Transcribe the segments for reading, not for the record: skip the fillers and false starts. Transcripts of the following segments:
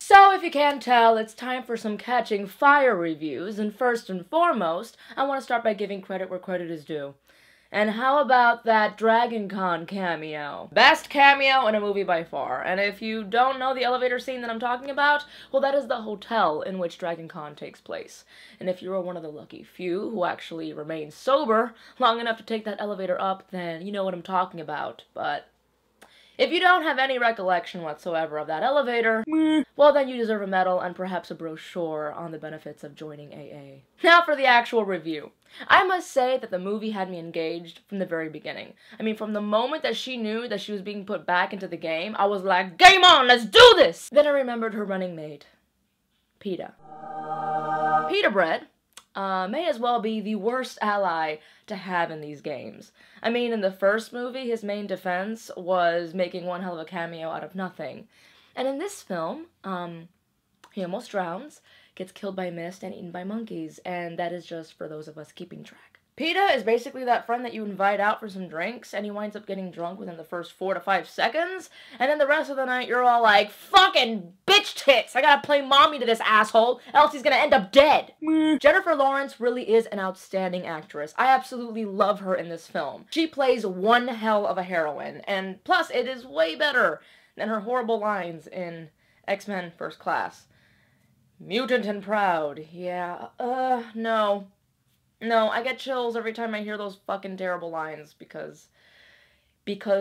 So, if you can't tell, it's time for some Catching Fire reviews, and first and foremost, I want to start by giving credit where credit is due. And how about that Dragon Con cameo? Best cameo in a movie by far. And if you don't know the elevator scene that I'm talking about, well, that is the hotel in which Dragon Con takes place. And if you're one of the lucky few who actually remain sober long enough to take that elevator up, then you know what I'm talking about. But if you don't have any recollection whatsoever of that elevator, well, then you deserve a medal and perhaps a brochure on the benefits of joining AA. Now for the actual review. I must say that the movie had me engaged from the very beginning. I mean, from the moment that she knew that she was being put back into the game, I was like, game on, let's do this! Then I remembered her running mate, Peta. Pita Bread may as well be the worst ally to have in these games. I mean, in the first movie, his main defense was making one hell of a cameo out of nothing. And in this film, he almost drowns, gets killed by mist, and eaten by monkeys, and that is just for those of us keeping track. Peta is basically that friend that you invite out for some drinks, and he winds up getting drunk within the first 4 to 5 seconds, and then the rest of the night you're all like, fucking bitch tits! I gotta play mommy to this asshole, else he's gonna end up dead! Jennifer Lawrence really is an outstanding actress. I absolutely love her in this film. She plays one hell of a heroine, and plus it is way better than her horrible lines in X-Men First Class. Mutant and proud. Yeah, no. No, I get chills every time I hear those fucking terrible lines because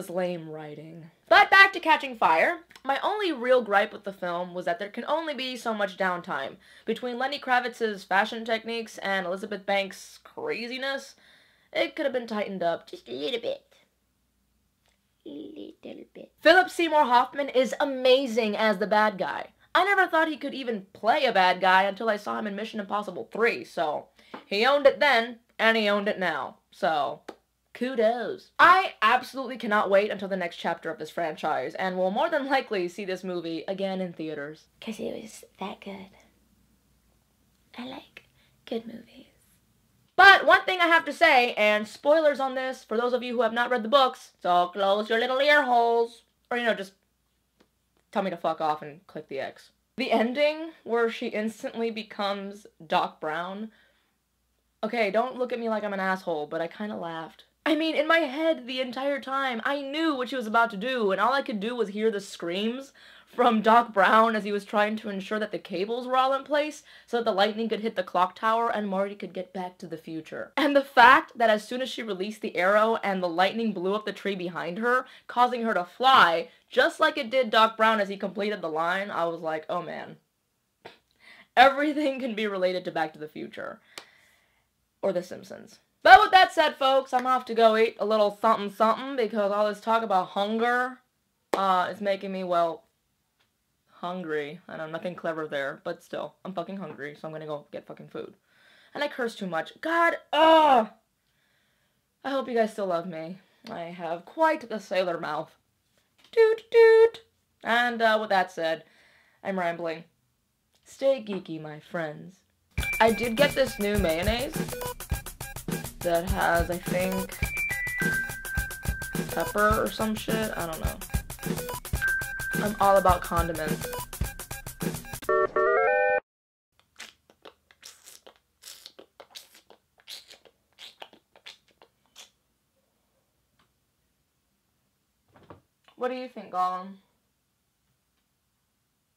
lame writing. But back to Catching Fire. My only real gripe with the film was that there can only be so much downtime. Between Lenny Kravitz's fashion techniques and Elizabeth Banks' craziness, it could have been tightened up just a little bit. Philip Seymour Hoffman is amazing as the bad guy. I never thought he could even play a bad guy until I saw him in Mission Impossible 3, so he owned it then, and he owned it now, so kudos. I absolutely cannot wait until the next chapter of this franchise, and will more than likely see this movie again in theaters. 'Cause it was that good. I like good movies. But one thing I have to say, and spoilers on this for those of you who have not read the books, so close your little ear holes, or just tell me to fuck off and click the X. The ending where she instantly becomes Doc Brown. Okay, don't look at me like I'm an asshole, but I kind of laughed. I mean, in my head the entire time, I knew what she was about to do, and all I could do was hear the screams from Doc Brown as he was trying to ensure that the cables were all in place so that the lightning could hit the clock tower and Marty could get back to the future. And the fact that as soon as she released the arrow and the lightning blew up the tree behind her, causing her to fly, just like it did Doc Brown as he completed the line, I was like, oh man. Everything can be related to Back to the Future. Or The Simpsons. But with that said, folks, I'm off to go eat a little something something because all this talk about hunger is making me, well, hungry. I know, nothing clever there, but still, I'm fucking hungry, so I'm gonna go get fucking food. And I curse too much. God, I hope you guys still love me. I have quite the sailor mouth. Toot toot! And with that said, I'm rambling. Stay geeky, my friends. I did get this new mayonnaise that has, I think, pepper or some shit. I don't know. I'm all about condiments. What do you think, Gollum?